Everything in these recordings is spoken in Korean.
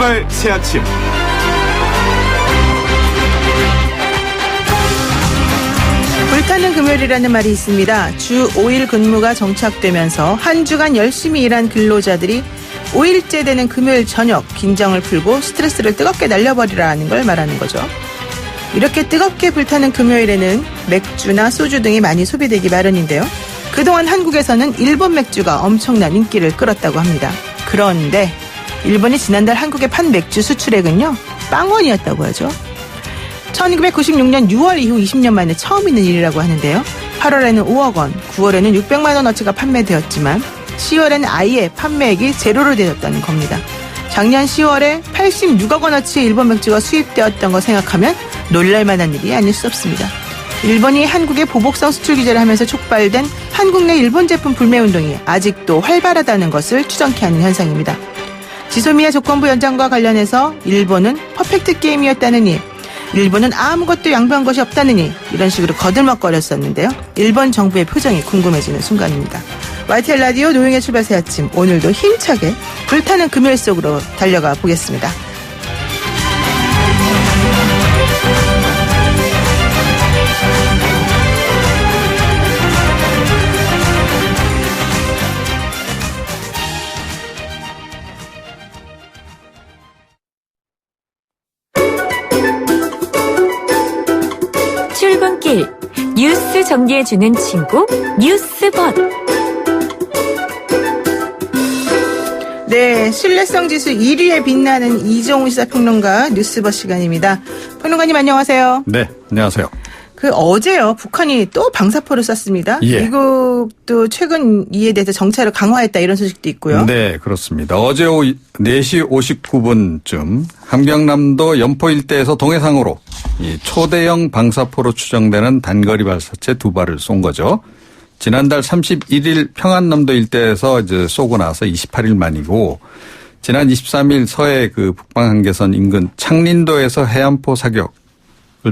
출발 새아침. 불타는 금요일이라는 말이 있습니다. 주 5일 근무가 정착되면서 한 주간 열심히 일한 근로자들이 5일째 되는 금요일 저녁 긴장을 풀고 스트레스를 뜨겁게 날려버리라는 걸 말하는 거죠. 이렇게 뜨겁게 불타는 금요일에는 맥주나 소주 등이 많이 소비되기 마련인데요. 그동안 한국에서는 일본 맥주가 엄청난 인기를 끌었다고 합니다. 그런데 일본이 지난달 한국에 판 맥주 수출액은요, 빵원이었다고 하죠. 1996년 6월 이후 20년 만에 처음 있는 일이라고 하는데요. 8월에는 5억 원, 9월에는 600만 원어치가 판매되었지만 10월에는 아예 판매액이 제로로 되었다는 겁니다. 작년 10월에 86억 원어치의 일본 맥주가 수입되었던 거 생각하면 놀랄만한 일이 아닐 수 없습니다. 일본이 한국에 보복성 수출 규제를 하면서 촉발된 한국 내 일본 제품 불매운동이 아직도 활발하다는 것을 추정케 하는 현상입니다. 지소미야 조건부 연장과 관련해서 일본은 퍼펙트 게임이었다느니, 일본은 아무것도 양보한 것이 없다느니 이런 식으로 거들먹거렸었는데요. 일본 정부의 표정이 궁금해지는 순간입니다. YTN 라디오 노영의 출발 새 아침, 오늘도 힘차게 불타는 금요일 속으로 달려가 보겠습니다. 출근길 뉴스 정리해주는 친구 뉴스봇. 네, 신뢰성 지수 1위에 빛나는 이종우 시사평론가 뉴스봇 시간입니다. 평론가님 안녕하세요. 네, 안녕하세요. 어제요, 북한이 또 방사포를 쐈습니다. 예. 미국도 최근 이에 대해서 정찰을 강화했다, 이런 소식도 있고요. 네, 그렇습니다. 어제 오후 4시 59분쯤 함경남도 연포 일대에서 동해상으로 이 초대형 방사포로 추정되는 단거리 발사체 2발을 쏜 거죠. 지난달 31일 평안남도 일대에서 이제 쏘고 나서 28일 만이고, 지난 23일 서해 그 북방 한계선 인근 창린도에서 해안포 사격을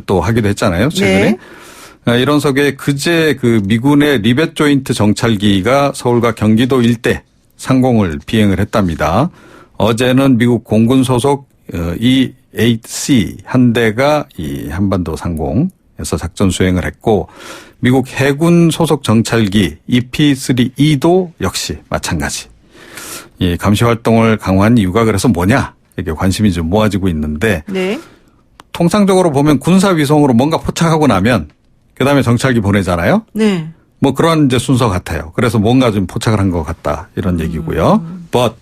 또 하기도 했잖아요, 최근에. 네. 이런 속에 그제 그 미군의 리벳 조인트 정찰기가 서울과 경기도 일대 상공을 비행을 했답니다. 어제는 미국 공군 소속 E-8C 한 대가 이 한반도 상공에서 작전 수행을 했고, 미국 해군 소속 정찰기 EP-3E도 역시 마찬가지. 이 감시 활동을 강화한 이유가 그래서 뭐냐? 이게 관심이 좀 모아지고 있는데, 네. 통상적으로 보면 군사 위성으로 뭔가 포착하고 나면 그다음에 정찰기 보내잖아요. 네. 뭐 그런 이제 순서 같아요. 그래서 뭔가 좀 포착을 한 것 같다, 이런 얘기고요. But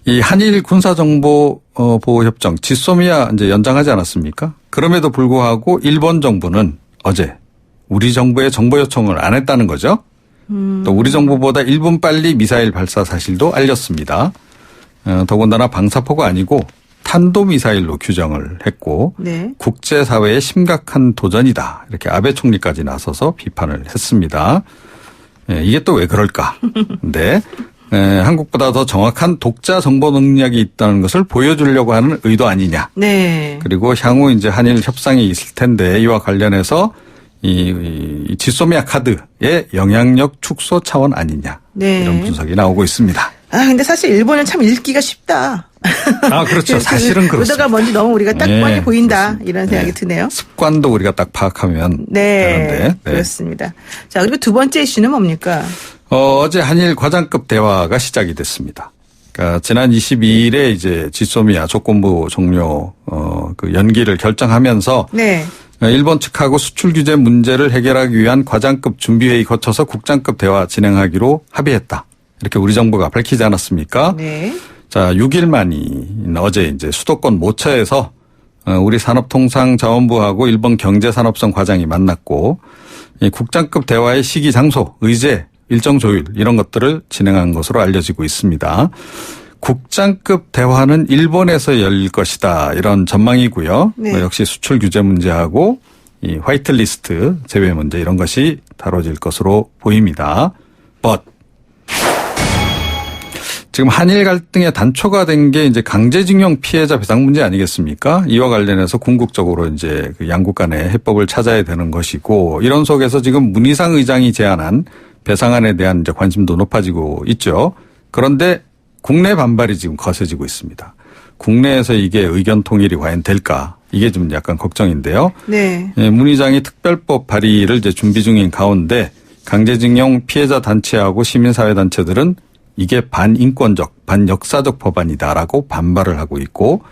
이 한일 군사정보보호협정 지소미아 이제 연장하지 않았습니까? 그럼에도 불구하고 일본 정부는 어제 우리 정부에 정보 요청을 안 했다는 거죠. 또 우리 정부보다 1분 빨리 미사일 발사 사실도 알렸습니다. 더군다나 방사포가 아니고 탄도미사일로 규정을 했고, 네. 국제사회의 심각한 도전이다, 이렇게 아베 총리까지 나서서 비판을 했습니다. 이게 또 왜 그럴까? 네. 한국보다 더 정확한 독자 정보 능력이 있다는 것을 보여주려고 하는 의도 아니냐. 네. 그리고 향후 이제 한일 협상이 있을 텐데 이와 관련해서 이 지소미아 카드의 영향력 축소 차원 아니냐. 네. 이런 분석이 나오고 있습니다. 근데 사실 일본은 참 읽기가 쉽다. 그렇죠. 사실은 그렇습니다. 의도가 뭔지 너무 우리가 딱 뻔히 보인다. 그렇습니다. 이런 생각이 드네요. 습관도 우리가 딱 파악하면 되는데. 네. 그렇습니다. 자, 그리고 두 번째 이슈는 뭡니까? 어제 한일 과장급 대화가 시작이 됐습니다. 그러니까 지난 22일에 이제 지소미아 조건부 종료 그 연기를 결정하면서, 네. 일본 측하고 수출 규제 문제를 해결하기 위한 과장급 준비회의 거쳐서 국장급 대화 진행하기로 합의했다, 이렇게 우리 정부가 밝히지 않았습니까? 네. 자, 6일 만인 어제 이제 수도권 모처에서 우리 산업통상자원부하고 일본 경제산업성 과장이 만났고, 이 국장급 대화의 시기, 장소, 의제, 일정 조율, 이런 것들을 진행한 것으로 알려지고 있습니다. 국장급 대화는 일본에서 열릴 것이다, 이런 전망이고요. 네. 역시 수출 규제 문제하고 이 화이트리스트 제외 문제, 이런 것이 다뤄질 것으로 보입니다. But 지금 한일 갈등의 단초가 된 게 이제 강제징용 피해자 배상 문제 아니겠습니까? 이와 관련해서 궁극적으로 이제 그 양국 간의 해법을 찾아야 되는 것이고, 이런 속에서 지금 문희상 의장이 제안한 배상안에 대한 이제 관심도 높아지고 있죠. 그런데 국내 반발이 지금 거세지고 있습니다. 국내에서 이게 의견 통일이 과연 될까? 이게 좀 약간 걱정인데요. 네. 예, 문 의장이 특별법 발의를 이제 준비 중인 가운데 강제징용 피해자 단체하고 시민사회단체들은 이게 반인권적, 반역사적 법안이다라고 반발을 하고 있고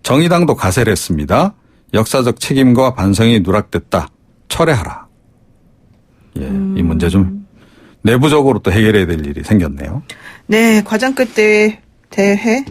정의당도 가세를 했습니다. 역사적 책임과 반성이 누락됐다. 철회하라. 예, 이 문제 좀 내부적으로 또 해결해야 될 일이 생겼네요. 네, 과장급 대회,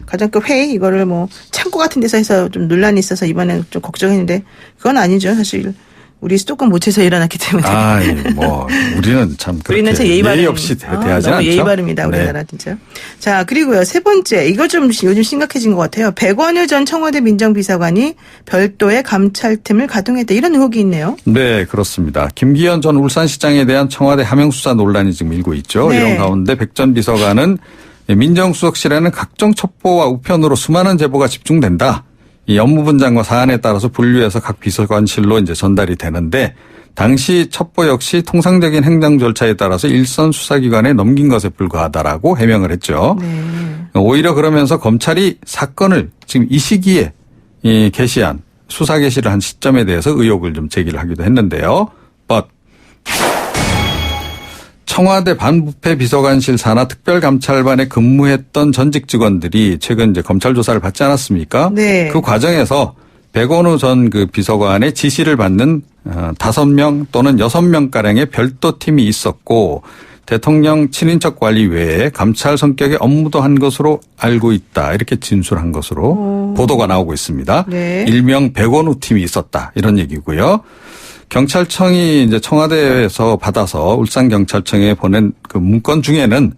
과장급 회의 이거를 뭐 창고 같은 데서 해서 좀 논란이 있어서 이번에 좀 걱정했는데 그건 아니죠. 사실 우리 수도권 모처에서 일어났기 때문에. 아, 뭐 우리는 참 그렇게 우리는 참 예의 없이 대하지 않죠. 너무 예의 바릅니다. 우리나라 진짜. 자, 그리고요. 세 번째. 이거 좀 요즘 심각해진 것 같아요. 백원효 전 청와대 민정비서관이 별도의 감찰팀을 가동했다. 이런 의혹이 있네요. 네, 그렇습니다. 김기현 전 울산시장에 대한 청와대 하명 수사 논란이 지금 일고 있죠. 네. 이런 가운데 백 전 비서관은 민정수석실에는 각종 첩보와 우편으로 수많은 제보가 집중된다. 이 업무 분장과 사안에 따라서 분류해서 각 비서관실로 이제 전달이 되는데 당시 첩보 역시 통상적인 행정 절차에 따라서 일선 수사기관에 넘긴 것에 불과하다라고 해명을 했죠. 네. 오히려 그러면서 검찰이 사건을 지금 이 시기에 개시한 수사 개시를 한 시점에 대해서 의혹을 좀 제기를 하기도 했는데요. But 청와대 반부패 비서관실 산하 특별감찰반에 근무했던 전직 직원들이 최근 이제 검찰 조사를 받지 않았습니까? 네. 그 과정에서 백원우 전 그 비서관의 지시를 받는 5명 또는 6명 가량의 별도 팀이 있었고 대통령 친인척 관리 외에 감찰 성격의 업무도 한 것으로 알고 있다. 이렇게 진술한 것으로 보도가 나오고 있습니다. 네. 일명 백원우 팀이 있었다. 이런 얘기고요. 경찰청이 이제 청와대에서 받아서 울산경찰청에 보낸 그 문건 중에는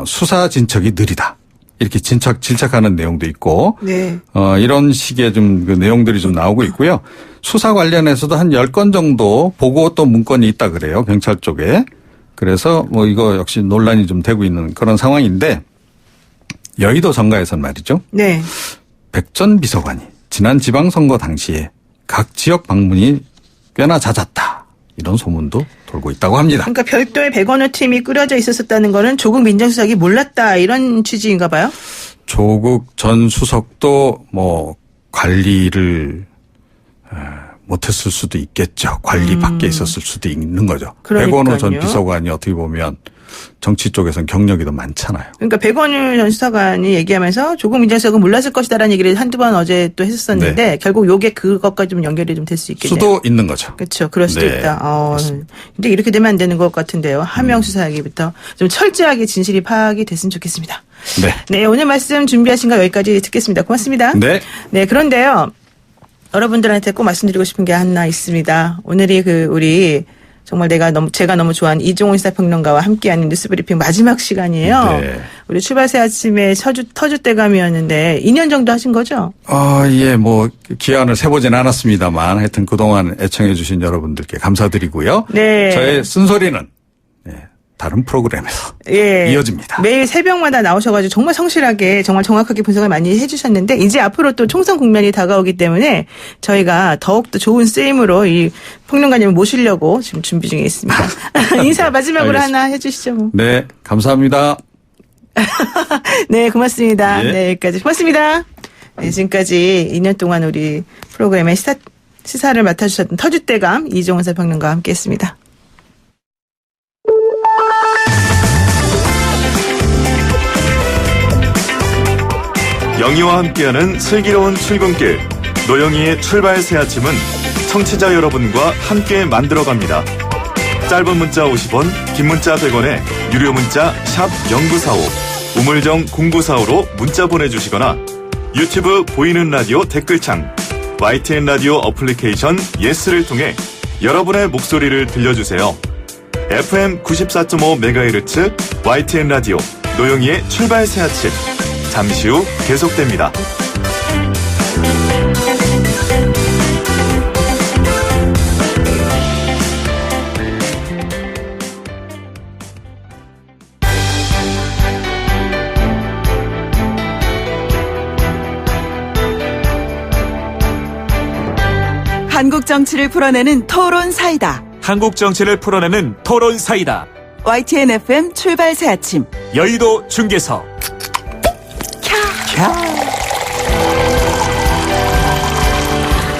수사 진척이 느리다. 이렇게 질책하는 내용도 있고 네. 이런 식의 좀 그 내용들이 좀 나오고 있고요. 수사 관련해서도 한 10건 정도 보고 또 문건이 있다 그래요. 경찰 쪽에. 그래서 뭐 이거 역시 논란이 좀 되고 있는 그런 상황인데 여의도 정가에서는 말이죠. 네. 백 전 비서관이 지난 지방선거 당시에 각 지역 방문이 꽤나 잦았다. 이런 소문도 돌고 있다고 합니다. 그러니까 별도의 백원효 팀이 꾸려져 있었다는 거는 조국 민정수석이 몰랐다 이런 취지인가 봐요? 조국 전 수석도 뭐 관리를 못했을 수도 있겠죠. 관리 밖에 있었을 수도 있는 거죠. 그러니까요. 백원호 전 비서관이 어떻게 보면 정치 쪽에서는 경력이 더 많잖아요. 그러니까 백원효 전 수사관이 얘기하면서 조국 민정수석은 몰랐을 것이다라는 얘기를 한두 번 어제 또 했었는데 네. 결국 요게 그것과 좀 연결이 좀 될 수 있겠네요. 수도 있는 거죠. 그렇죠. 그럴 수도 네, 있다. 맞습니다. 근데 이렇게 되면 안 되는 것 같은데요. 하명 수사하기부터 좀 철저하게 진실이 파악이 됐으면 좋겠습니다. 네. 네, 오늘 말씀 준비하신 거 여기까지 듣겠습니다. 고맙습니다. 네. 네, 그런데요. 여러분들한테 꼭 말씀드리고 싶은 게 하나 있습니다. 오늘이 우리 정말 제가 너무 좋아하는 이종훈 시사평론가와 함께하는 뉴스브리핑 마지막 시간이에요. 네. 우리 출발새 아침에 터줏대감이었는데 2년 정도 하신 거죠? 예, 뭐 기한을 세보진 않았습니다만 하여튼 그동안 애청해 주신 여러분들께 감사드리고요. 네. 저의 쓴소리는 다른 프로그램에서 예. 이어집니다. 매일 새벽마다 나오셔가지고 정말 성실하게 정말 정확하게 분석을 많이 해주셨는데 이제 앞으로 또 총선 국면이 다가오기 때문에 저희가 더욱더 좋은 쓰임으로 이 평론가님을 모시려고 지금 준비 중에 있습니다. 인사 마지막으로 알겠습니다. 하나 해주시죠. 뭐. 네, 감사합니다. 네, 고맙습니다. 예. 네, 여기까지 고맙습니다. 네, 지금까지 2년 동안 우리 프로그램의 시사를 맡아주셨던 터줏대감 이종훈 사평론가와 함께했습니다. 영희와 함께하는 슬기로운 출근길 노영희의 출발 새 아침은 청취자 여러분과 함께 만들어갑니다. 짧은 문자 50원, 긴 문자 100원에 유료 문자 샵 0945 우물정 0945로 문자 보내주시거나 유튜브 보이는 라디오 댓글창 YTN 라디오 어플리케이션 예스를 통해 여러분의 목소리를 들려주세요. FM 94.5MHz YTN 라디오 노영희의 출발 새 아침 잠시 후 계속됩니다. 한국 정치를 풀어내는 토론 사이다. 한국 정치를 풀어내는 토론 사이다. YTN FM 출발 새 아침. 여의도 중계석.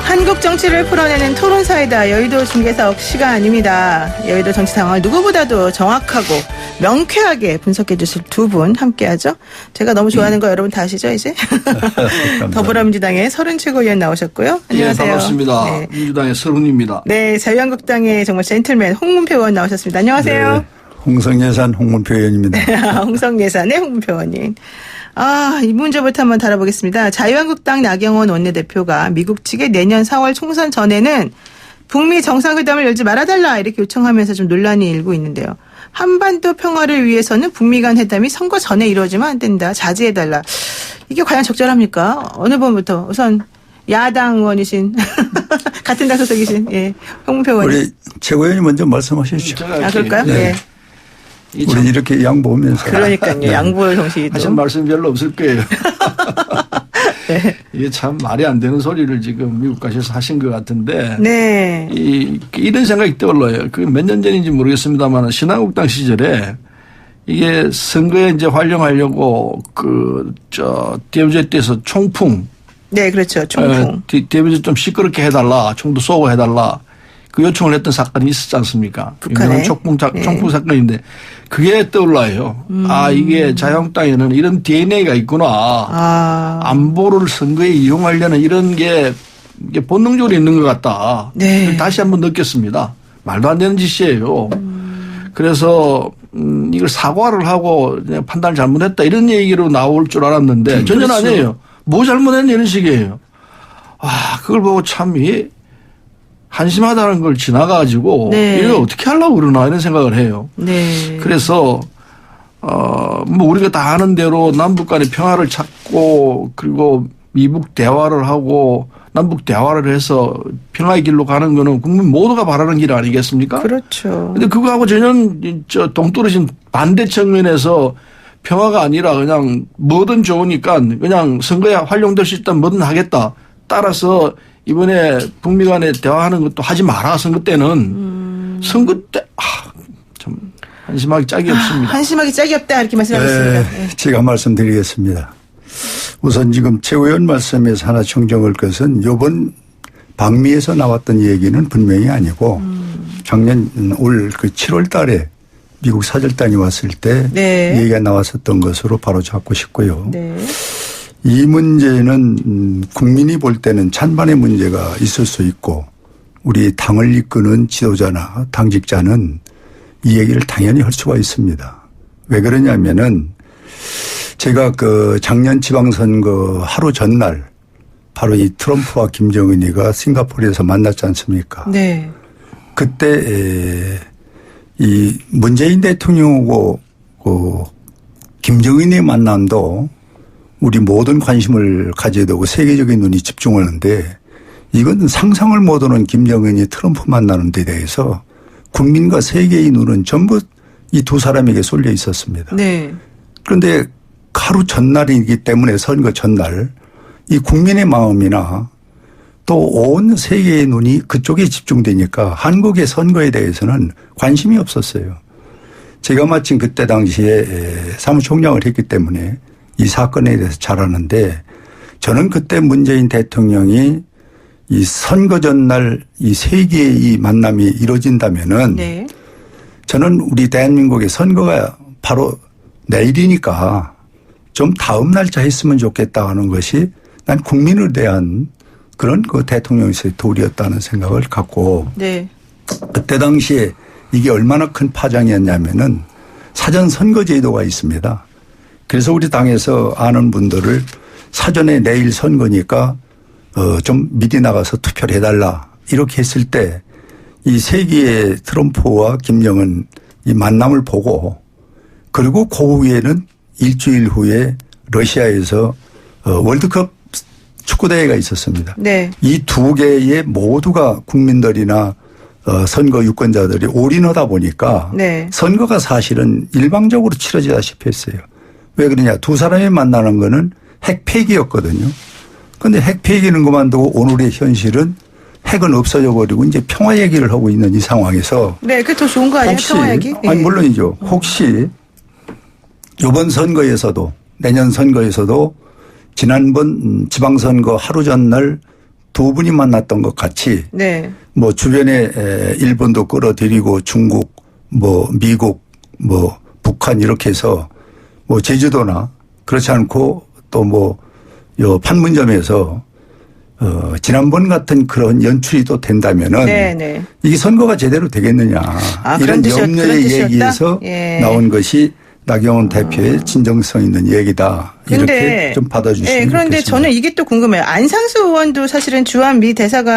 한국 정치를 풀어내는 토론사이다. 여의도 중개사업 시간입니다. 여의도 정치 상황을 누구보다도 정확하고 명쾌하게 분석해 주실 두 분 함께하죠. 제가 너무 좋아하는 거 여러분 다 아시죠 이제? 더불어민주당의 서른 최고위원 나오셨고요. 안녕하세요. 네, 반갑습니다. 네. 민주당의 서른입니다. 네, 자유한국당의 정말 젠틀맨 홍문표 의원 나오셨습니다. 안녕하세요. 네, 홍성예산 홍문표 의원입니다. 홍성예산의 홍문표 의원님. 이 문제부터 한번 다뤄보겠습니다. 자유한국당 나경원 원내대표가 미국 측의 내년 4월 총선 전에는 북미 정상회담을 열지 말아달라 이렇게 요청하면서 좀 논란이 일고 있는데요. 한반도 평화를 위해서는 북미 간 회담이 선거 전에 이루어지면 안 된다. 자제해달라. 이게 과연 적절합니까? 어느 분부터? 우선 야당 의원이신 같은 당 소속이신 홍문표 의원님. 우리 최고위원이 먼저 말씀하시죠. 그럴까요? 네. 우리 이렇게 양보하면서. 그러니까요. 양보를 동시에 하신 말씀 별로 없을 거예요. 네. 이게 참 말이 안 되는 소리를 지금 미국 가셔서 하신 것 같은데. 네. 이런 생각이 떠올라요. 그 몇 년 전인지 모르겠습니다만 신한국당 시절에 이게 선거에 이제 활용하려고 DOJ 때에서 총풍. 네, 그렇죠. 총풍. DOJ 좀 시끄럽게 해달라. 총도 쏘고 해달라. 그 요청을 했던 사건이 있었지 않습니까? 북한에. 총풍 사건인데 그게 떠올라요. 이게 자유한국당에는 이런 DNA가 있구나. 안보를 선거에 이용하려는 이런 게 이게 본능적으로 있는 것 같다. 네. 다시 한번 느꼈습니다. 말도 안 되는 짓이에요. 그래서 이걸 사과를 하고 그냥 판단을 잘못했다 이런 얘기로 나올 줄 알았는데 전혀 그렇죠. 아니에요. 뭐 잘못했냐 이런 식이에요. 그걸 보고 참 한심하다는 걸 지나가지고 네. 이걸 어떻게 하려고 그러나 이런 생각을 해요. 네. 그래서 뭐 우리가 다 아는 대로 남북 간의 평화를 찾고 그리고 미북 대화를 하고 남북 대화를 해서 평화의 길로 가는 거는 국민 모두가 바라는 길 아니겠습니까? 그렇죠. 근데 그거하고 전혀 동떨어진 반대 측면에서 평화가 아니라 그냥 뭐든 좋으니까 그냥 선거에 활용될 수 있다면 뭐든 하겠다. 따라서 이번에 북미 간에 대화하는 것도 하지 마라. 선거 때는. 선거 때 참 한심하기 짝이 없습니다. 한심하기 짝이 없다 이렇게 말씀하셨습니다. 네. 제가 말씀드리겠습니다. 우선 지금 최고위원 말씀에서 하나 정정할 것은 이번 방미에서 나왔던 얘기는 분명히 아니고 작년 올 7월 달에 미국 사절단이 왔을 때 네. 얘기가 나왔었던 것으로 바로 잡고 싶고요. 네. 이 문제는 국민이 볼 때는 찬반의 문제가 있을 수 있고 우리 당을 이끄는 지도자나 당직자는 이 얘기를 당연히 할 수가 있습니다. 왜 그러냐면은 제가 작년 지방선거 하루 전날 바로 이 트럼프와 김정은이가 싱가포르에서 만났지 않습니까? 네. 그때 이 문재인 대통령하고 김정은의 만남도 우리 모든 관심을 가져야 되고 세계적인 눈이 집중하는데 이건 상상을 못하는 김정은이 트럼프 만나는 데 대해서 국민과 세계의 눈은 전부 이 두 사람에게 쏠려 있었습니다. 네. 그런데 하루 전날이기 때문에 선거 전날 이 국민의 마음이나 또 온 세계의 눈이 그쪽에 집중되니까 한국의 선거에 대해서는 관심이 없었어요. 제가 마침 그때 당시에 사무총장을 했기 때문에 이 사건에 대해서 잘 아는데 저는 그때 문재인 대통령이 이 선거 전날 이 세계의 이 만남이 이루어진다면은 네. 저는 우리 대한민국의 선거가 바로 내일이니까 좀 다음 날짜 했으면 좋겠다 하는 것이 난 국민을 대한 그런 대통령의 도리였다는 생각을 갖고 네. 그때 당시에 이게 얼마나 큰 파장이었냐면은 사전 선거 제도가 있습니다. 그래서 우리 당에서 아는 분들을 사전에 내일 선거니까 좀 미리 나가서 투표를 해달라 이렇게 했을 때 이 세기의 트럼프와 김정은 이 만남을 보고 그리고 그 후에는 일주일 후에 러시아에서 월드컵 축구대회가 있었습니다. 네. 이 두 개의 모두가 국민들이나 선거 유권자들이 올인하다 보니까 네. 선거가 사실은 일방적으로 치러지다시피 했어요. 왜 그러냐. 두 사람이 만나는 거는 핵폐기였거든요. 그런데 핵폐기는 그만두고 오늘의 현실은 핵은 없어져 버리고 이제 평화 얘기를 하고 있는 이 상황에서 네, 그게 더 좋은 거 아니에요? 혹시 평화 얘기? 아니 물론이죠. 혹시 이번 선거에서도 내년 선거에서도 지난번 지방선거 하루 전날 두 분이 만났던 것 같이 네. 뭐 주변에 일본도 끌어들이고 중국 뭐 미국 뭐 북한 이렇게 해서 뭐 제주도나 그렇지 않고 또 뭐 요 판문점에서 지난번 같은 그런 연출이 또 된다면은 네. 이게 선거가 제대로 되겠느냐 이런 염려의 얘기에서 예. 나온 것이 나경원 대표의 진정성 있는 얘기다. 이렇게 좀 받아주시면 네, 그런데 좋겠습니다. 저는 이게 또 궁금해요. 안상수 의원도 사실은 주한 미 대사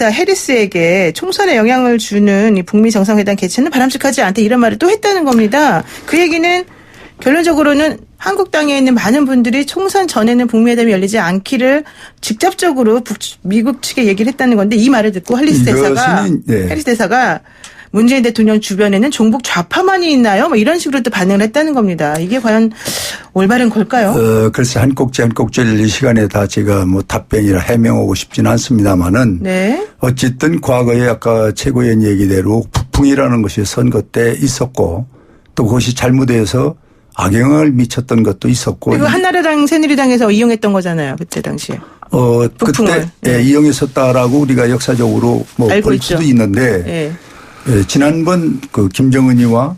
해리스에게 총선에 영향을 주는 이 북미 정상회담 개최는 바람직하지 않다 이런 말을 또 했다는 겁니다. 그 얘기는 결론적으로는 한국당에 있는 많은 분들이 총선 전에는 북미 회담이 열리지 않기를 직접적으로 미국 측에 얘기를 했다는 건데 이 말을 듣고 해리스 대사가 문재인 대통령 주변에는 종북 좌파만이 있나요? 뭐 이런 식으로 또 반응을 했다는 겁니다. 이게 과연 올바른 걸까요? 글쎄 한 꼭지 한 꼭지를 이 시간에 다 제가 뭐 답변이라 해명하고 싶지는 않습니다만은 네. 어쨌든 과거에 아까 최고위원 얘기대로 북풍이라는 것이 선거 때 있었고 또 그것이 잘못해서 악영향을 미쳤던 것도 있었고. 그리고 한나라당 새누리당에서 이용했던 거잖아요. 그때 당시에. 그때 네. 이용했었다라고 우리가 역사적으로 뭐 볼 수도 있는데 네. 지난번 그 김정은이와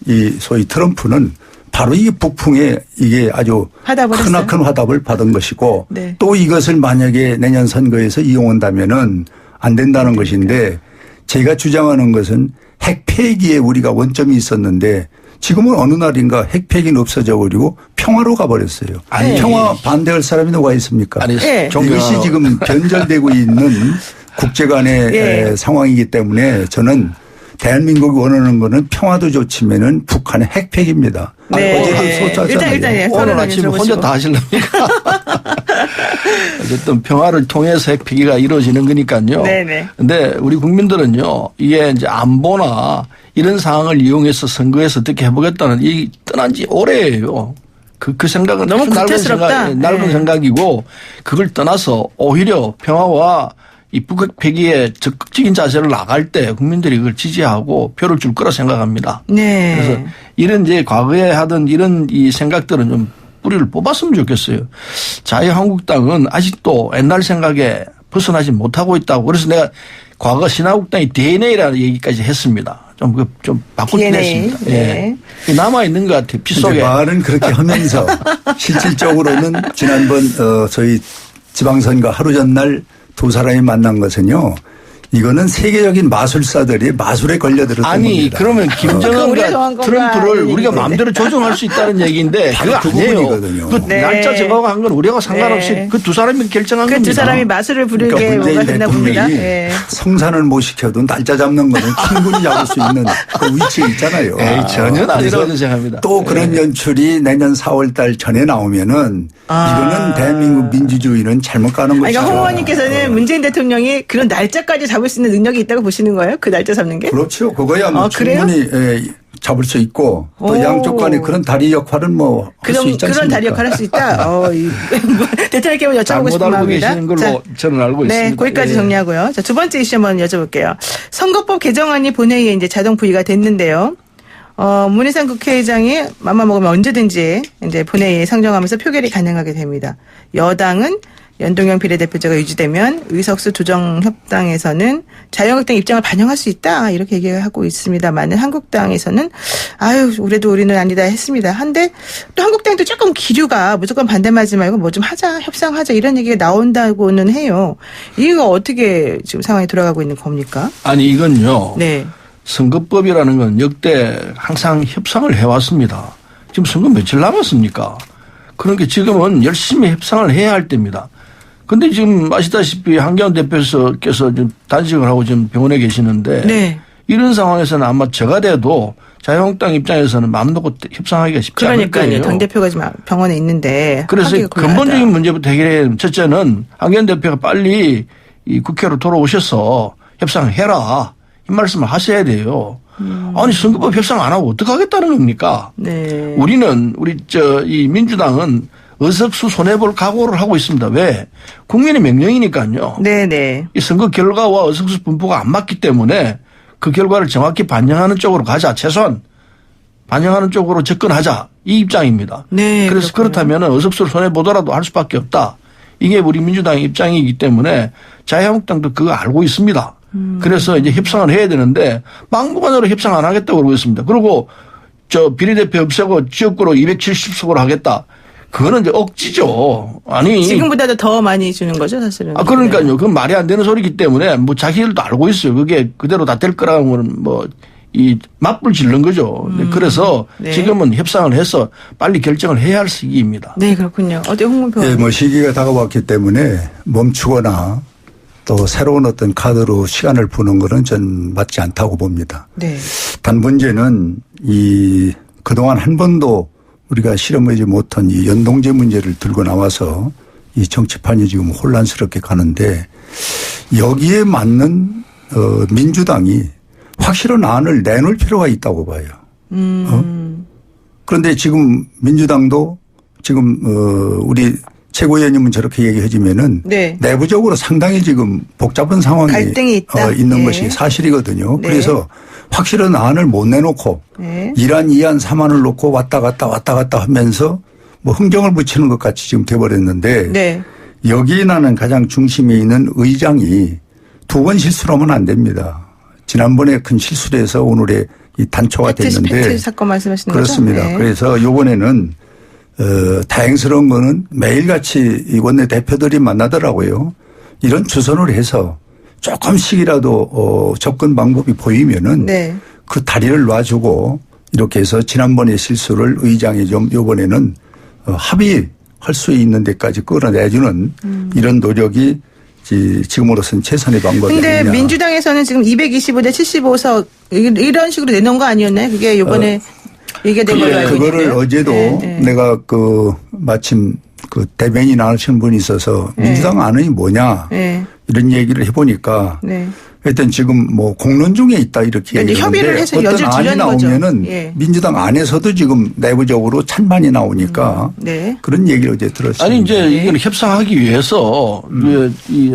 이 소위 트럼프는 바로 이 북풍에 이게 아주 크나큰 화답을 받은 것이고 네. 또 이것을 만약에 내년 선거에서 이용한다면은 안 된다는 것인데 제가 주장하는 것은 핵폐기에 우리가 원점이 있었는데 지금은 어느 날인가 핵폐기는 없어져 버리고 평화로 가버렸어요. 아니, 평화 반대할 사람이 누가 있습니까? 아니, 이것이 지금 변절되고 있는 국제 간의 상황이기 때문에 저는 대한민국이 원하는 거는 평화도 좋지만은 북한의 핵폐기입니다. 네. 어제도 쏟았잖아요. 일단 오늘 아침에 혼자 다 하시려니까. 어쨌든 평화를 통해서 핵폐기가 이루어지는 거니까요. 네네. 근데 우리 국민들은요, 이게 이제 안보나 이런 상황을 이용해서 선거에서 어떻게 해보겠다는 이 떠난 지 오래예요. 그 생각은 너무 구태스럽다. 넓은 생각이고 그걸 떠나서 오히려 평화와 이 북핵 폐기에 적극적인 자세를 나갈 때 국민들이 그걸 지지하고 표를 줄 거라 생각합니다. 네. 그래서 이런 이제 과거에 하던 이런 이 생각들은 좀 뿌리를 뽑았으면 좋겠어요. 자유한국당은 아직도 옛날 생각에 벗어나지 못하고 있다고. 그래서 내가 과거 신한국당이 DNA라는 얘기까지 했습니다. 좀 바꾸긴 했습니다. 네. 예. 남아있는 것 같아요. 피 속에. 말은 그렇게 하면서 실질적으로는 지난번 저희 지방선거 하루 전날 두 사람이 만난 것은요. 이거는 세계적인 마술사들이 마술에 걸려들었던 아니 겁니다. 그러면 김정은과 트럼프를 우리가 마음대로 조종할 수 있다는 얘기인데 그거 그 아니에요. 부분이거든요. 그 네. 날짜 정하고 한 건 우리가 상관없이 네. 그 두 사람이 결정한 겁니다. 그 두 사람이 마술을 부르게 그러니까 뭐가 문재인 됐나 봅니다. 대통령이 예. 성산을 못 시켜도 날짜 잡는 거는 충분히 잡을 수 있는 그 위치에 있잖아요. 에이, 전혀 아니라고 생각합니다. 또 그런 연출이 내년 4월 달 전에 나오면은 이거는 대한민국 민주주의는 잘못 가는 것이죠. 그러니까 홍 의원님께서는 문재인 대통령이 그런 날짜까지 잡을 수 있는 능력이 있다고 보시는 거예요? 그 날짜 잡는 게? 그렇죠. 그거야 뭐 그래요? 충분히 잡을 수 있고 또 양쪽 간에 그런 다리 역할은 뭐 할 수 있지 않습니까? 그런 다리 역할을 할 수 있다. 대통령께 한번 여쭤보고 잘못 싶은 알고 마음입니다. 계시는 걸로 저는 알고 네, 있습니다. 거기까지 예. 정리하고요. 자, 두 번째 이슈 한번 여쭤볼게요. 선거법 개정안이 본회의에 이제 자동 부의가 됐는데요. 문희상 국회의장이 맘만 먹으면 언제든지 이제 본회의에 상정하면서 표결이 가능하게 됩니다. 여당은 연동형 비례대표제가 유지되면 의석수 조정 협상에서는 자유한국당 입장을 반영할 수 있다 이렇게 얘기하고 있습니다만은 한국당에서는 그래도 우리는 아니다 했습니다. 한데 또 한국당도 조금 기류가 무조건 반대하지 말고 뭐 좀 하자 협상하자 이런 얘기가 나온다고는 해요. 이거 어떻게 지금 상황이 돌아가고 있는 겁니까? 아니 이건요. 네. 선거법이라는 건 역대 항상 협상을 해왔습니다. 지금 선거 며칠 남았습니까? 그러니까 지금은 열심히 협상을 해야 할 때입니다. 근데 지금 아시다시피 한기환 대표께서 지금 단식을 하고 지금 병원에 계시는데 네. 이런 상황에서는 아마 제가 돼도 자유한국당 입장에서는 마음 놓고 협상하기가 쉽지 않을 거예요. 그러니까요. 당대표가 지금 병원에 있는데. 그래서 근본적인 문제부터 해결해야 첫째는 한기환 대표가 빨리 이 국회로 돌아오셔서 협상을 해라. 이 말씀을 하셔야 돼요. 아니 선거법 협상 안 하고 어떡하겠다는 겁니까? 네. 이 민주당은 의석수 손해볼 각오를 하고 있습니다. 왜? 국민의 명령이니까요. 네네. 이 선거 결과와 의석수 분포가 안 맞기 때문에 그 결과를 정확히 반영하는 쪽으로 가자. 최소한 반영하는 쪽으로 접근하자 이 입장입니다. 네, 그래서 그렇군요. 그렇다면 어석수로 손해보더라도 할 수밖에 없다. 이게 우리 민주당의 입장이기 때문에 자유한국당도 그거 알고 있습니다. 그래서 이제 협상을 해야 되는데 막무가내로 협상 안 하겠다고 그러고 있습니다. 그리고 저 비례대표 없애고 지역구로 270석으로 하겠다. 그거는 이제 억지죠. 아니. 지금보다도 더 많이 주는 거죠, 사실은. 아, 그러니까요. 그건 말이 안 되는 소리이기 때문에 뭐 자기들도 알고 있어요. 그게 그대로 다 될 거라고는 뭐 이 맞불 질른 거죠. 그래서 네. 지금은 협상을 해서 빨리 결정을 해야 할 시기입니다. 네, 그렇군요. 어때 홍문표? 예, 뭐 시기가 다가왔기 때문에 멈추거나 또 새로운 어떤 카드로 시간을 푸는 것은 전 맞지 않다고 봅니다. 네. 단 문제는 이 그동안 한 번도 우리가 실험하지 못한 이 연동제 문제를 들고 나와서 이 정치판이 지금 혼란스럽게 가는데 여기에 맞는 민주당이 확실한 안을 내놓을 필요가 있다고 봐요. 그런데 지금 민주당도 지금 우리 최고위원님은 저렇게 얘기해주면은 네. 내부적으로 상당히 지금 복잡한 상황이 갈등이 있다. 있는 네. 것이 사실이거든요. 네. 그래서 확실한 안을 못 내놓고 네. 1안, 2안, 3안을 놓고 왔다 갔다 하면서 뭐 흥정을 붙이는 것 같이 지금 돼버렸는데 네. 여기에 나는 가장 중심에 있는 의장이 두 번 실수를 하면 안 됩니다. 지난번에 큰 실수를 해서 오늘의 이 단초가 됐는데 패트 사건 말씀하시는 그렇습니다. 거죠? 네. 그래서 이번에는 다행스러운 거는 매일같이 이 원내대표들이 만나더라고요. 이런 주선을 해서 조금씩이라도 접근 방법이 보이면은 네. 그 다리를 놔주고 이렇게 해서 지난번의 실수를 의장이 좀 이번에는 합의할 수 있는 데까지 끌어내주는 이런 노력이 지금으로서는 최선의 방법이 근데 아니냐. 민주당에서는 지금 225대 75석 이런 식으로 내놓은 거 아니었나요? 그게 이번에 얘기된 걸로 알고 그거를 있는데요. 어제도 네, 네. 내가 마침 대변인 나누시는 분이 있어서 민주당 안이 뭐냐 네. 이런 얘기를 해보니까 네. 하여튼 지금 뭐 공론 중에 있다 이렇게 그러니까 얘기하는데 협의를 해서 어떤 여지를 안이 두려는 거죠. 나오면은 예. 민주당 안에서도 지금 내부적으로 찬반이 나오니까 네. 그런 얘기를 어제 들었습니다. 아니 이제 이걸 협상하기 위해서 이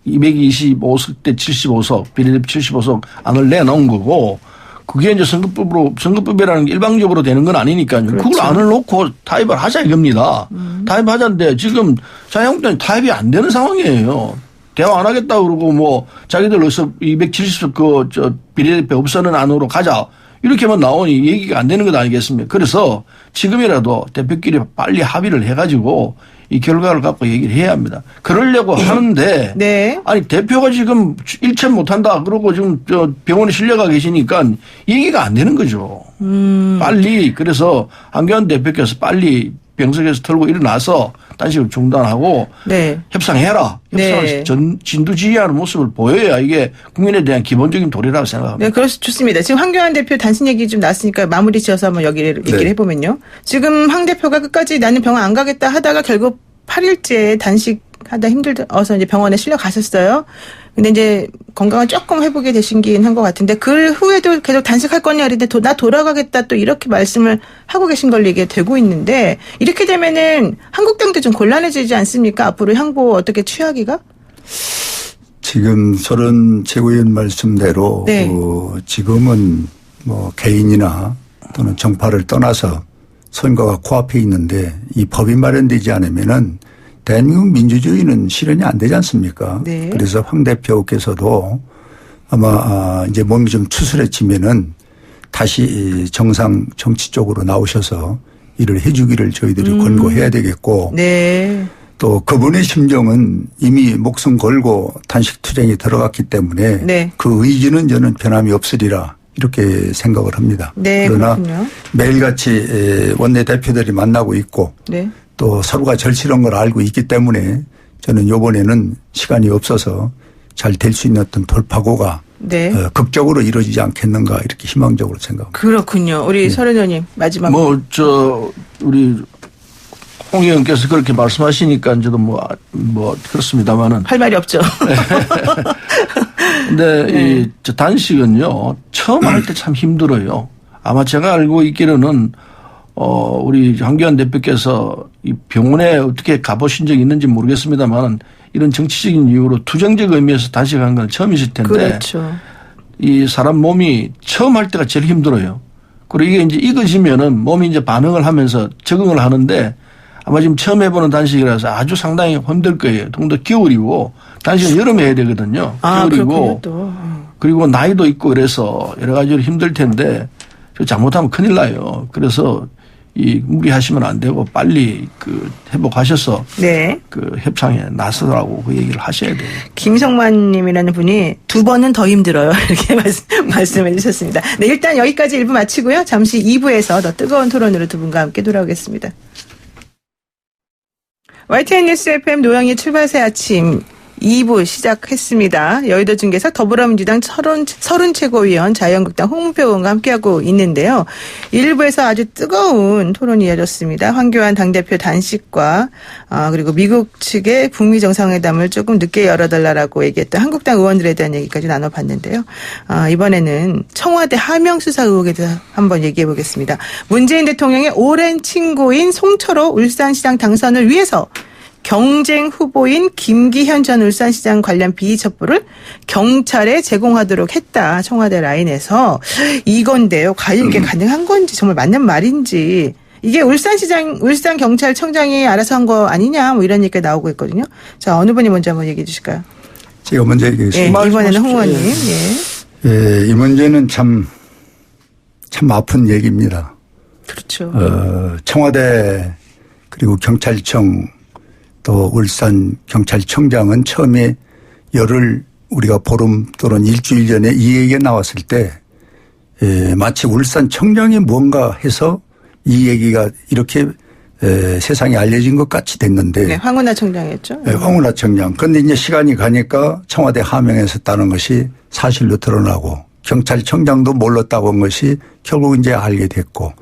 225석 대 75석 비례대표 75석 안을 내놓은 거고 그게 이제 선거법이라는 게 일방적으로 되는 건 아니니까요. 그렇죠. 그걸 안을 놓고 타협을 하자 이겁니다. 타협하자는데 지금 자유한국당이 타협이 안 되는 상황이에요. 대화 안 하겠다 그러고 뭐 자기들 어서 270석 비례대표 없애는 안으로 가자. 이렇게만 나오니 얘기가 안 되는 것 아니겠습니까? 그래서 지금이라도 대표끼리 빨리 합의를 해가지고 이 결과를 갖고 얘기를 해야 합니다. 그러려고 하는데 네. 아니 대표가 지금 일체 못한다 그러고 지금 병원에 실려가 계시니까 얘기가 안 되는 거죠. 빨리 그래서 한교안 대표께서 빨리 병석에서 털고 일어나서 단식을 중단하고 네. 협상해라. 협상을 네. 진두지휘하는 모습을 보여야 이게 국민에 대한 기본적인 도리라고 생각합니다. 네, 그래서 좋습니다. 지금 황교안 대표 단신 얘기 좀 났으니까 마무리 지어서 한번 얘기를 해보면요. 지금 황 대표가 끝까지 나는 병원 안 가겠다 하다가 결국 8일째 단식하다 힘들어서 이제 병원에 실려 가셨어요. 근데 이제 건강을 조금 회복이 되신긴 한 것 같은데 그 후에도 계속 단식할 거냐 그랬는데 나 돌아가겠다 또 이렇게 말씀을 하고 계신 걸로 이게 되고 있는데 이렇게 되면은 한국당도 좀 곤란해지지 않습니까? 앞으로 향보 어떻게 취하기가? 지금 서른 최고위원 말씀대로 네. 지금은 뭐 개인이나 또는 정파를 떠나서 선거가 코앞에 있는데 이 법이 마련되지 않으면은 대한민국 민주주의는 실현이 안 되지 않습니까? 네. 그래서 황 대표께서도 아마 이제 몸이 좀 추스려지면은 다시 정상 정치 쪽으로 나오셔서 일을 해주기를 저희들이 권고해야 되겠고 네. 또 그분의 심정은 이미 목숨 걸고 단식 투쟁에 들어갔기 때문에 네. 그 의지는 저는 변함이 없으리라 이렇게 생각을 합니다. 네, 그러나 그렇군요. 매일같이 원내대표들이 만나고 있고 네. 또 서로가 절실한 걸 알고 있기 때문에 저는 이번에는 시간이 없어서 잘 될 수 있는 어떤 돌파구가 네. 극적으로 이루어지지 않겠는가 이렇게 희망적으로 생각합니다. 그렇군요. 우리 서른 의원님 마지막. 우리 홍 의원께서 그렇게 말씀하시니까 저도 그렇습니다만은. 할 말이 없죠. 근데 네. 이 단식은요 처음 할 때 참 힘들어요. 아마 제가 알고 있기로는 우리 황교안 대표께서 이 병원에 어떻게 가보신 적이 있는지 모르겠습니다만 이런 정치적인 이유로 투쟁적 의미에서 단식한 건 처음이실 텐데 그렇죠. 이 사람 몸이 처음 할 때가 제일 힘들어요. 그리고 이게 이제 익어지면은 몸이 이제 반응을 하면서 적응을 하는데 아마 지금 처음 해보는 단식이라서 아주 상당히 힘들 거예요. 더군다나 겨울이고 단식은 여름에 해야 되거든요. 겨울이고 그리고 나이도 있고 그래서 여러 가지로 힘들 텐데 잘못하면 큰일 나요. 그래서 이 무리하시면 안 되고 빨리 그 회복하셔서 네. 그 협상에 나서라고 그 얘기를 하셔야 돼요. 김성만님이라는 분이 2번은 더 힘들어요. 이렇게 말씀해 주셨습니다. 네, 일단 여기까지 1부 마치고요. 잠시 2부에서 더 뜨거운 토론으로 두 분과 함께 돌아오겠습니다. YTN 뉴스 FM 노영희 출발새 아침 2부 시작했습니다. 여의도 중계사 더불어민주당 서른 최고위원 자유한국당 홍문표 의원과 함께하고 있는데요. 1부에서 아주 뜨거운 토론이 이어졌습니다. 황교안 당대표 단식과 그리고 미국 측의 북미 정상회담을 조금 늦게 열어달라고 얘기했던 한국당 의원들에 대한 얘기까지 나눠봤는데요. 이번에는 청와대 하명 수사 의혹에 대해서 한번 얘기해 보겠습니다. 문재인 대통령의 오랜 친구인 송철호 울산시장 당선을 위해서 경쟁 후보인 김기현 전 울산시장 관련 비위 첩보를 경찰에 제공하도록 했다. 청와대 라인에서 이건데요. 과연 이게 가능한 건지 정말 맞는 말인지 이게 울산경찰청장이 알아서 한 거 아니냐 뭐 이런 얘기가 나오고 있거든요. 자, 어느 분이 먼저 한번 얘기해 주실까요? 제가 먼저 얘기하겠습니다. 네, 이번에는 홍 의원님. 예, 이 문제는 참 아픈 얘기입니다. 그렇죠. 청와대 그리고 경찰청 또 울산 경찰청장은 처음에 열흘 우리가 보름 또는 일주일 전에 이 얘기가 나왔을 때 마치 울산 청장이 뭔가 해서 이 얘기가 이렇게 세상에 알려진 것 같이 됐는데. 네, 황운하 청장이었죠. 네, 황운하 청장. 그런데 이제 시간이 가니까 청와대 하명했었다는 것이 사실로 드러나고 경찰청장도 몰랐다고 한 것이 결국 이제 알게 됐고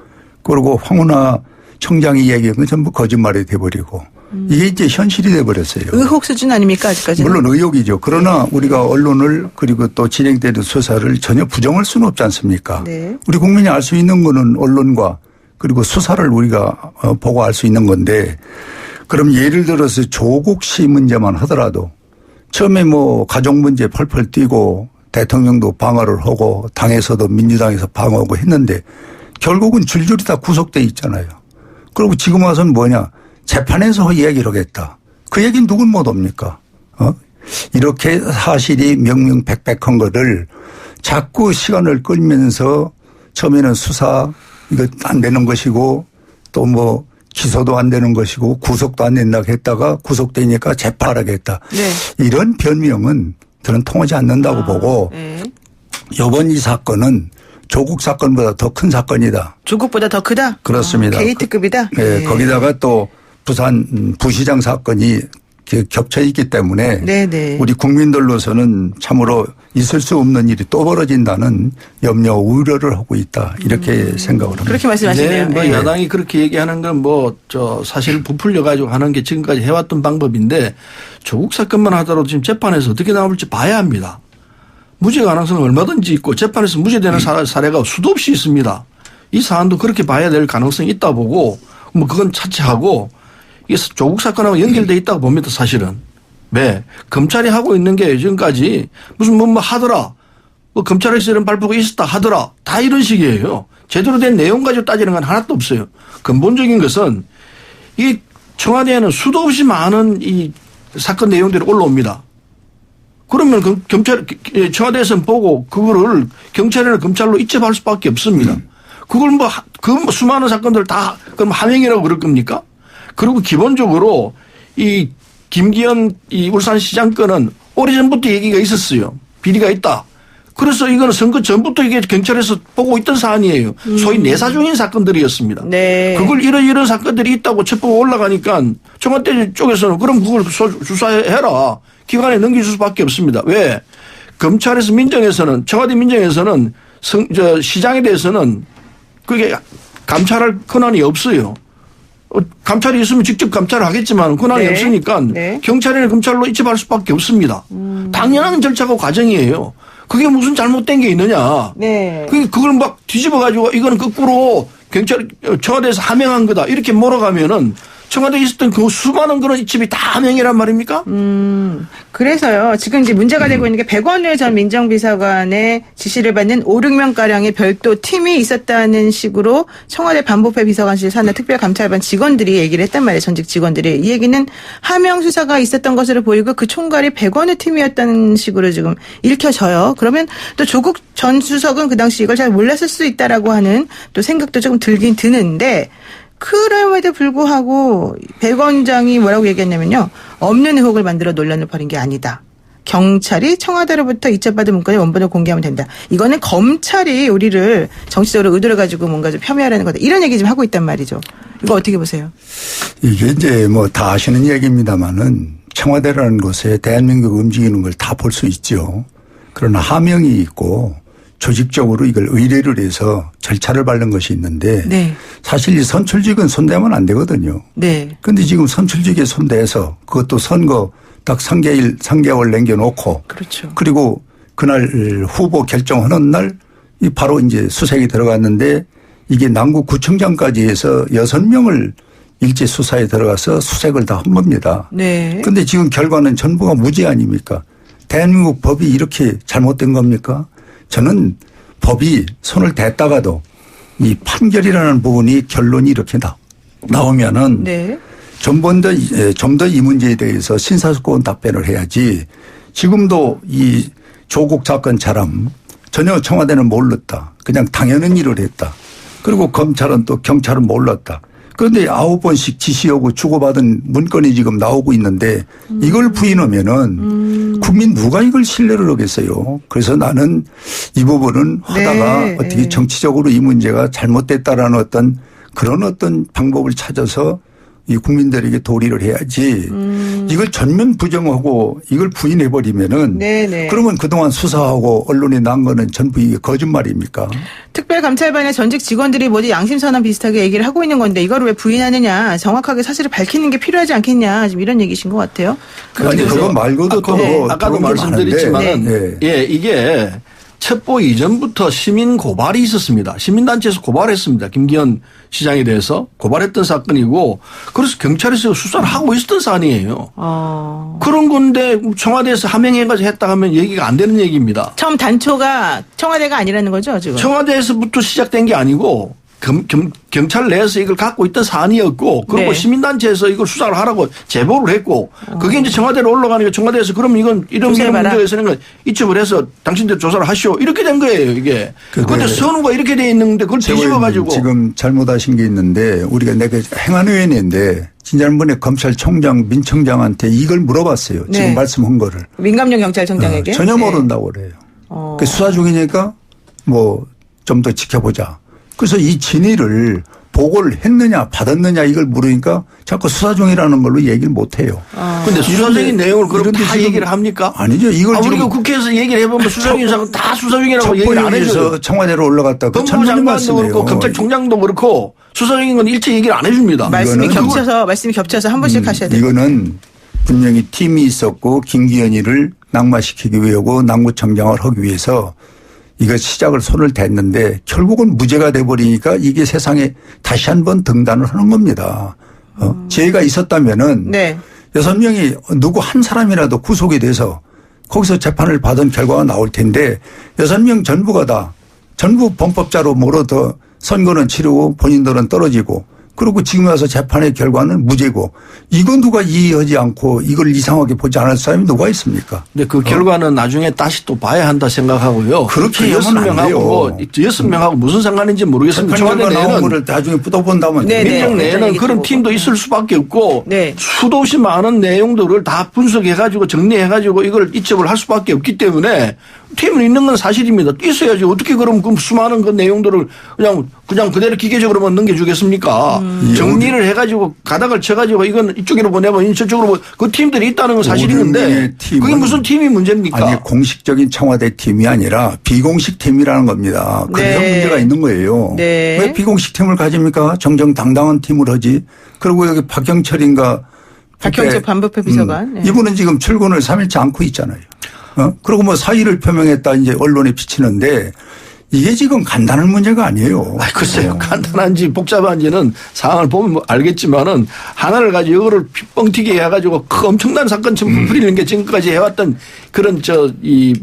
그리고 황운하 청장이 얘기한 건 전부 거짓말이 돼버리고 이게 이제 현실이 돼버렸어요. 의혹 수준 아닙니까 아직까지는? 물론 의혹이죠. 그러나 우리가 언론을 그리고 또 진행되는 수사를 전혀 부정할 수는 없지 않습니까? 네. 우리 국민이 알 수 있는 거는 언론과 그리고 수사를 우리가 보고 알 수 있는 건데 그럼 예를 들어서 조국 씨 문제만 하더라도 처음에 뭐 가족 문제 펄펄 뛰고 대통령도 방어를 하고 당에서도 민주당에서 방어하고 했는데 결국은 줄줄이 다 구속돼 있잖아요. 그리고 지금 와서는 뭐냐. 재판에서 이야기를 하겠다. 그 얘기는 누군 못 옵니까? 이렇게 사실이 명명백백한 거를 자꾸 시간을 끌면서 처음에는 수사 이거 안 되는 것이고 또 뭐 기소도 안 되는 것이고 구속도 안 된다고 했다가 구속되니까 재판하겠다. 네. 이런 변명은 저는 통하지 않는다고 보고 네. 이번 이 사건은 조국 사건보다 더 큰 사건이다. 조국보다 더 크다? 그렇습니다. 게이트급이다? 네. 거기다가 또 부산 부시장 사건이 겹쳐 있기 때문에 네네. 우리 국민들로서는 참으로 있을 수 없는 일이 또 벌어진다는 염려 우려를 하고 있다. 이렇게 생각을 합니다. 그렇게 말씀하시네요. 네, 뭐 네. 야당이 그렇게 얘기하는 건 뭐 사실 부풀려 가지고 하는 게 지금까지 해왔던 방법인데 조국 사건만 하더라도 지금 재판에서 어떻게 나올지 봐야 합니다. 무죄 가능성은 얼마든지 있고 재판에서 무죄되는 사례가 수도 없이 있습니다. 이 사안도 그렇게 봐야 될 가능성이 있다 보고 뭐 그건 차치하고 이게 조국 사건하고 연결되어 있다고 봅니다. 사실은. 왜? 검찰이 하고 있는 게 지금까지 무슨 뭐 하더라. 뭐 검찰에서 이런 발표가 있었다 하더라. 다 이런 식이에요. 제대로 된 내용 가지고 따지는 건 하나도 없어요. 근본적인 것은 이 청와대에는 수도 없이 많은 이 사건 내용들이 올라옵니다. 그러면 청와대에서는 보고 그거를 경찰이나 검찰로 이첩할 수밖에 없습니다. 그걸 그 수많은 사건들 다 그럼 함행이라고 그럴 겁니까? 그리고 기본적으로 이 김기현 이 울산시장 건은 오래전부터 얘기가 있었어요. 비리가 있다. 그래서 이거는 선거 전부터 이게 경찰에서 보고 있던 사안이에요. 소위 내사중인 사건들이었습니다. 네. 그걸 이런 사건들이 있다고 첩보가 올라가니까 청와대 쪽에서는 그럼 그걸 수사해라. 기관에 넘길 수밖에 없습니다. 왜? 검찰에서 민정에서는 청와대 민정에서는 시장에 대해서는 그게 감찰할 권한이 없어요. 감찰이 있으면 직접 감찰을 하겠지만 권한이 네. 없으니까 네. 경찰이나 검찰로 이첩할 수밖에 없습니다. 당연한 절차고 과정이에요. 그게 무슨 잘못된 게 있느냐. 네. 그걸 막 뒤집어 가지고 이거는 거꾸로 청와대에서 하명한 거다. 이렇게 몰아가면은 청와대에 있었던 그 수많은 그런 집이 다 함영이란 말입니까? 그래서요. 지금 이제 문제가 되고 있는 게 백원일 전 민정비서관의 지시를 받는 5, 6명가량의 별도 팀이 있었다는 식으로 청와대 반부패 비서관실 산하 특별감찰반 직원들이 얘기를 했단 말이에요. 전직 직원들이. 이 얘기는 하명 수사가 있었던 것으로 보이고 그 총괄이 백원일 팀이었다는 식으로 지금 읽혀져요. 그러면 또 조국 전 수석은 그 당시 이걸 잘 몰랐을 수 있다라고 하는 또 생각도 조금 들긴 드는데 그럼에도 불구하고 백 원장이 뭐라고 얘기했냐면요. 없는 의혹을 만들어 논란을 벌인 게 아니다. 경찰이 청와대로부터 이첩받은 문건의 원본을 공개하면 된다. 이거는 검찰이 우리를 정치적으로 의도를 가지고 뭔가 좀 폄훼하려는 거다. 이런 얘기 좀 하고 있단 말이죠. 이거 어떻게 보세요? 이게 이제 뭐 다 아시는 얘기입니다만은 청와대라는 곳에 대한민국 움직이는 걸 다 볼 수 있죠. 그러나 하명이 있고 조직적으로 이걸 의뢰를 해서 절차를 밟는 것이 있는데 네. 사실 이 선출직은 손대면 안 되거든요. 네. 그런데 지금 선출직에 손대서 그것도 선거 딱 3개월 남겨놓고 그렇죠. 그리고 그날 후보 결정하는 날 바로 이제 수색이 들어갔는데 이게 남구구청장까지 해서 6명을 일제 수사에 들어가서 수색을 다 한 겁니다. 네. 그런데 지금 결과는 전부가 무죄 아닙니까? 대한민국 법이 이렇게 잘못된 겁니까? 저는 법이 손을 댔다가도 이 판결이라는 부분이 결론이 이렇게 나오면은 네. 좀 더 이 문제에 대해서 신사숙고한 답변을 해야지 지금도 이 조국 사건처럼 전혀 청와대는 몰랐다. 그냥 당연한 일을 했다. 그리고 검찰은 또 경찰은 몰랐다. 그런데 9번씩 지시하고 주고받은 문건이 지금 나오고 있는데 이걸 부인하면은 국민 누가 이걸 신뢰를 하겠어요. 그래서 나는 이 부분은 하다가 네. 어떻게 정치적으로 이 문제가 잘못됐다라는 어떤 그런 어떤 방법을 찾아서 이 국민들에게 도리를 해야지 이걸 전면 부정하고 이걸 부인해버리면은 네네. 그러면 그동안 수사하고 언론에 난 거는 전부 이게 거짓말입니까? 특별감찰반의 전직 직원들이 모두 양심선언 비슷하게 얘기를 하고 있는 건데 이걸 왜 부인하느냐. 정확하게 사실을 밝히는 게 필요하지 않겠냐. 지금 이런 얘기신 것 같아요. 아니 그거 말고도 또 네. 뭐 아까도 그런 게 말씀드렸지만 많은데. 예, 이게 첩보 이전부터 시민 고발이 있었습니다. 시민단체에서 고발했습니다. 김기현 시장에 대해서 고발했던 사건이고 그래서 경찰에서 수사를 하고 있었던 사안이에요. 그런 건데 청와대에서 하명해가지고 했다 하면 얘기가 안 되는 얘기입니다. 처음 단초가 청와대가 아니라는 거죠, 지금. 청와대에서부터 시작된 게 아니고 경찰 내에서 이걸 갖고 있던 사안이었고 그리고 네. 시민단체에서 이걸 수사를 하라고 제보를 했고 그게 이제 청와대로 올라가니까 청와대에서 그럼 이건 이런 조사해봐라. 문제가 있으니까 이첩을 해서 당신들 조사를 하시오 이렇게 된 거예요 이게. 그런데 선우가 이렇게 돼 있는데 그걸 뒤집어가지고. 지금 잘못하신 게 있는데 우리가 내가 행안위원회인데 지난번에 검찰총장 민청장한테 이걸 물어봤어요. 네. 지금 말씀한 거를. 민감용 경찰청장에게. 전혀 네. 모른다고 그래요. 그 수사 중이니까 뭐 좀 더 지켜보자. 그래서 이 진위를 보고를 했느냐 받았느냐 이걸 물으니까 자꾸 수사 중이라는 걸로 얘기를 못 해요. 근데 수사적인 내용을 그럼 다 지금 얘기를 합니까? 아니죠. 이걸 우리가 지금 국회에서 얘기를 해보면 수사적인 사건 다 수사 중이라고 얘기를 안 해줘요. 첩보위에서 청와대로 올라갔다. 그 법무부 천만의 장관도 말씀이에요. 그렇고 검찰총장도 그렇고 수사적인 건 일체 얘기를 안 해줍니다. 말씀이 이거는 겹쳐서 한 번씩 하셔야 돼요. 이거는 분명히 팀이 있었고 김기현이를 낙마시키기 위하고 남구청장을 하기 위해서 이거 시작을 손을 댔는데 결국은 무죄가 돼버리니까 이게 세상에 다시 한번 등단을 하는 겁니다. 죄가 있었다면은 네. 6명이 누구 한 사람이라도 구속이 돼서 거기서 재판을 받은 결과가 나올 텐데 6명 전부가 다 전부 범법자로 몰아 더 선고는 치르고 본인들은 떨어지고 그리고 지금 와서 재판의 결과는 무죄고 이건 누가 이해하지 않고 이걸 이상하게 보지 않을 사람이 누가 있습니까? 근데 그 결과는 나중에 다시 또 봐야 한다 생각하고요. 그렇게 하면 안 6명하고 6명하고 무슨 상관인지 모르겠습니다. 재판 결과 청와대 나온 내에는 거를 나중에 뜯어본다면 네, 네. 민정 내에는 얘기 그런 좀 팀도 보고. 있을 수밖에 없고 네. 수도 없이 많은 내용들을 다 분석해가지고 정리해가지고 이걸 이첩을 할 수밖에 없기 때문에 팀은 있는 건 사실입니다. 있어야지 어떻게 그럼 그 수많은 그 내용들을 그냥 그대로 기계적으로만 넘겨주겠습니까? 정리를 해가지고 가닥을 쳐가지고 이건 이쪽으로 보내고 저쪽으로 그 팀들이 있다는 건 사실인데 그게 무슨 팀이 문제입니까? 아니 공식적인 청와대 팀이 아니라 비공식 팀이라는 겁니다. 그래서 네. 문제가 있는 거예요. 네. 왜 비공식 팀을 가집니까? 정정당당한 팀을 하지. 그리고 여기 박경철인가 박형철 반부패 비서관. 네. 이분은 지금 출근을 3일째 않고 있잖아요. 그리고 뭐 사의를 표명했다 이제 언론에 비치는데 이게 지금 간단한 문제가 아니에요. 글쎄요. 간단한지 복잡한지는 상황을 보면 뭐 알겠지만은 하나를 가지고 이거를 뻥튀기 해가지고 엄청난 사건 전부 부리는 게 지금까지 해왔던 그런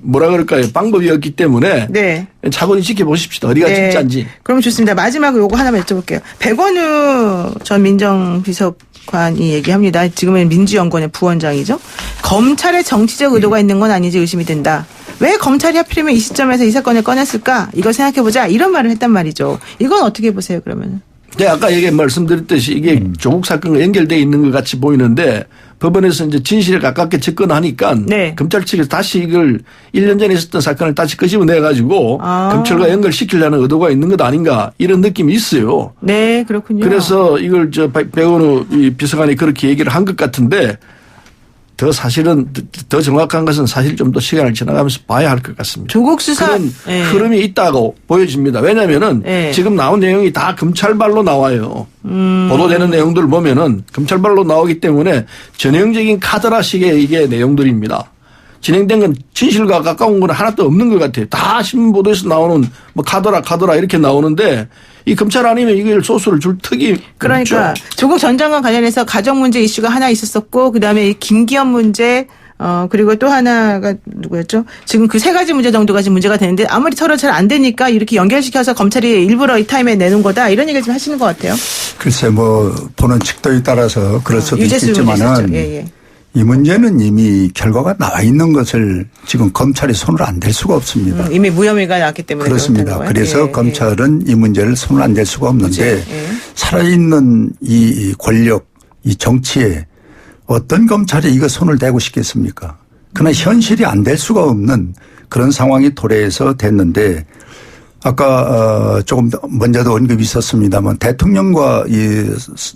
뭐라 그럴까요. 방법이었기 때문에 네. 차분히 지켜보십시다. 어디가 진짜인지. 그럼 좋습니다. 마지막으로 요거 하나만 여쭤볼게요. 백원우 전 민정비서관이 얘기합니다. 지금은 민주연구원의 부원장이죠. 검찰의 정치적 의도가 있는 건 아닌지 의심이 든다. 왜 검찰이 하필이면 이 시점에서 이 사건을 꺼냈을까? 이걸 생각해보자. 이런 말을 했단 말이죠. 이건 어떻게 보세요, 그러면? 네, 아까 말씀드렸듯이 이게 조국 사건과 연결되어 있는 것 같이 보이는데 법원에서 이제 진실에 가깝게 접근하니까 네. 검찰 측에서 다시 이걸 1년 전에 있었던 사건을 다시 끄집어내가지고 검찰과 연결시키려는 의도가 있는 것 아닌가 이런 느낌이 있어요. 네, 그렇군요. 그래서 이걸 백원우 비서관이 그렇게 얘기를 한 것 같은데 더 사실은 더 정확한 것은 사실 좀 더 시간을 지나가면서 봐야 할 것 같습니다. 조국 수사 그런 네. 흐름이 있다고 보여집니다. 왜냐하면은 네. 지금 나온 내용이 다 검찰발로 나와요. 보도되는 내용들을 보면은 검찰발로 나오기 때문에 전형적인 카더라식의 이게 내용들입니다. 진행된 건 진실과 가까운 건 하나도 없는 것 같아요. 다 신문 보도에서 나오는 뭐 카더라 이렇게 나오는데 이 검찰 아니면 이걸 소스를 줄 턱이 그러니까 없죠. 조국 전 장관 관련해서 가정 문제 이슈가 하나 있었었고 그다음에 이 김기현 문제 그리고 또 하나가 누구였죠? 지금 그 세 가지 문제 정도가 지금 문제가 되는데 아무리 서로 잘 안 되니까 이렇게 연결시켜서 검찰이 일부러 이 타임에 내놓은 거다 이런 얘기를 좀 하시는 것 같아요. 글쎄 뭐 보는 측도에 따라서 그럴 수도 있겠지만은 예. 이 문제는 이미 결과가 나와 있는 것을 지금 검찰이 손을 안 댈 수가 없습니다. 이미 무혐의가 나왔기 때문에 그렇습니다. 그래서 검찰은 이 문제를 손을 안 댈 수가 없는데 살아있는 이 권력, 이 정치에 어떤 검찰이 이거 손을 대고 싶겠습니까? 그러나 현실이 안 될 수가 없는 그런 상황이 도래해서 됐는데 아까 조금 먼저도 언급이 있었습니다만 대통령과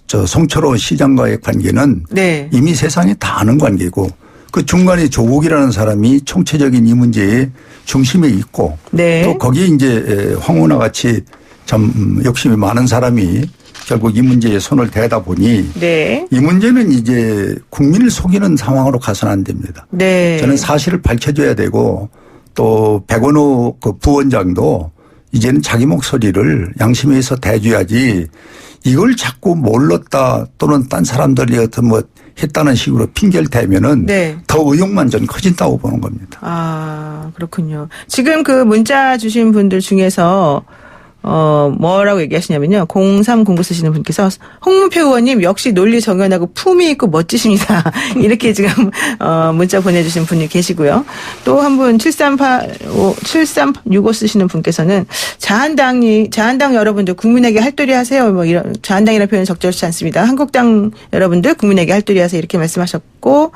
송철호 시장과의 관계는 네. 이미 세상이 다 아는 관계고 그 중간에 조국이라는 사람이 총체적인 이 문제의 중심에 있고 네. 또 거기에 이제 황운하 같이 참 욕심이 많은 사람이 결국 이 문제에 손을 대다 보니 네. 이 문제는 이제 국민을 속이는 상황으로 가서는 안 됩니다. 네. 저는 사실을 밝혀줘야 되고 또 백원우 그 부원장도 이제는 자기 목소리를 양심에서 대줘야지 이걸 자꾸 몰랐다 또는 딴 사람들이 어떤 뭐 했다는 식으로 핑계를 대면은 네. 더 의욕만 전 커진다고 보는 겁니다. 아, 그렇군요. 지금 그 문자 주신 분들 중에서 뭐라고 얘기하시냐면요. 0309 쓰시는 분께서 홍문표 의원님 역시 논리 정연하고 품위 있고 멋지십니다. 이렇게 지금 문자 보내주신 분이 계시고요. 또 한 분 7365 쓰시는 분께서는 자한당 여러분들 국민에게 할도리 하세요. 뭐 이런 자한당이라는 표현 적절치 않습니다. 한국당 여러분들 국민에게 할도리 하세요. 이렇게 말씀하셨고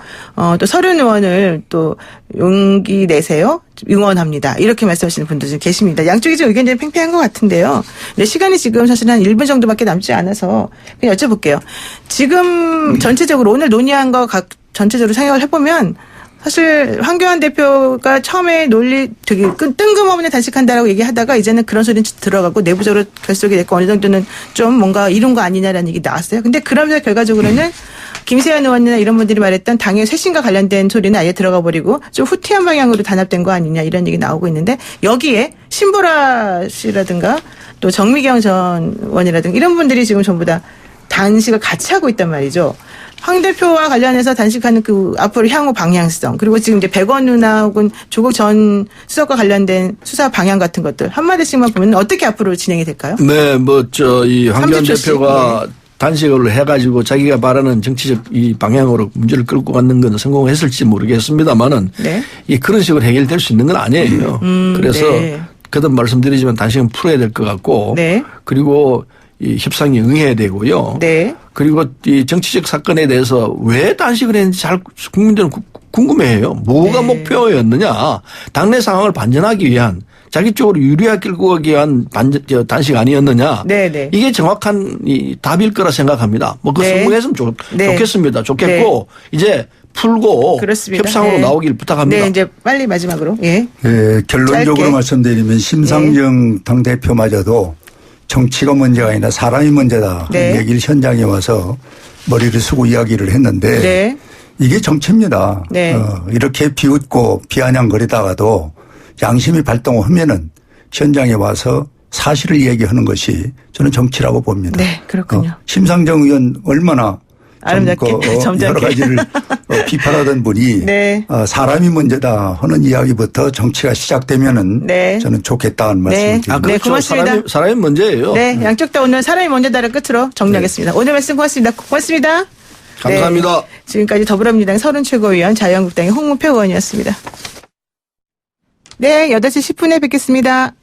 또 서른 의원을 또 용기 내세요. 응원합니다. 이렇게 말씀하시는 분들 좀 계십니다. 양쪽이 좀 의견이 팽팽한 것 같은데요. 근데 시간이 지금 사실 한 1분 정도밖에 남지 않아서 그냥 여쭤볼게요. 지금 전체적으로 오늘 논의한 거 전체적으로 생각을 해보면 사실 황교안 대표가 처음에 논리 되게 뜬금없는 단식한다라고 얘기하다가 이제는 그런 소리는 들어가고 내부적으로 결속이 됐고 어느 정도는 좀 뭔가 이룬 거 아니냐라는 얘기 나왔어요. 근데 그러면서 결과적으로는 김세현 의원이나 이런 분들이 말했던 당의 쇄신과 관련된 소리는 아예 들어가 버리고 좀 후퇴한 방향으로 단합된 거 아니냐 이런 얘기 나오고 있는데 여기에 신보라 씨라든가 또 정미경 전 의원이라든가 이런 분들이 지금 전부 다 단식을 같이 하고 있단 말이죠. 황 대표와 관련해서 단식하는 그 앞으로 향후 방향성 그리고 지금 이제 백원우나 혹은 조국 전 수석과 관련된 수사 방향 같은 것들 한마디씩만 보면 어떻게 앞으로 진행이 될까요? 네, 이 황교안 30초씩. 대표가 단식을 해가지고 자기가 바라는 정치적 이 방향으로 문제를 끌고 가는 건 성공했을지 모르겠습니다만은 네. 그런 식으로 해결될 수 있는 건 아니에요. 그래서 네. 거듭 말씀드리지만 단식은 풀어야 될 것 같고 네. 그리고 이 협상에 응해야 되고요. 네. 그리고 이 정치적 사건에 대해서 왜 단식을 했는지 잘 국민들은 궁금해해요. 뭐가 네. 목표였느냐. 당내 상황을 반전하기 위한 자기 쪽으로 유리하게 끌고 가기 위한 단식 아니었느냐. 네네. 이게 정확한 이 답일 거라 생각합니다. 뭐 그 네. 성공했으면 네. 좋겠습니다. 좋겠고 이제 풀고 그렇습니다. 협상으로 네. 나오길 부탁합니다. 네, 이제 빨리 마지막으로. 예. 예, 결론적으로 짧게. 말씀드리면 심상정 당대표마저도 정치가 문제가 아니라 사람이 문제다. 네. 하는 얘기를 현장에 와서 머리를 쓰고 이야기를 했는데 네. 이게 정치입니다. 네. 이렇게 비웃고 비아냥거리다가도 양심이 발동하면은 현장에 와서 사실을 얘기하는 것이 저는 정치라고 봅니다. 네, 그렇군요. 심상정 의원 얼마나 아름답게, 점잖게. 여러 가지를 비판하던 분이 네. 사람이 문제다 하는 이야기부터 정치가 시작되면은 네. 저는 좋겠다는 말씀을 드립니다. 네, 고맙습니다. 사람이 문제예요. 네, 양쪽 다 오늘 사람이 먼저다를 끝으로 정리하겠습니다. 오늘 말씀 고맙습니다. 고맙습니다. 감사합니다. 네, 지금까지 더불어민주당 서른 최고위원 자유한국당의 홍문표 의원이었습니다. 네, 8시 10분에 뵙겠습니다.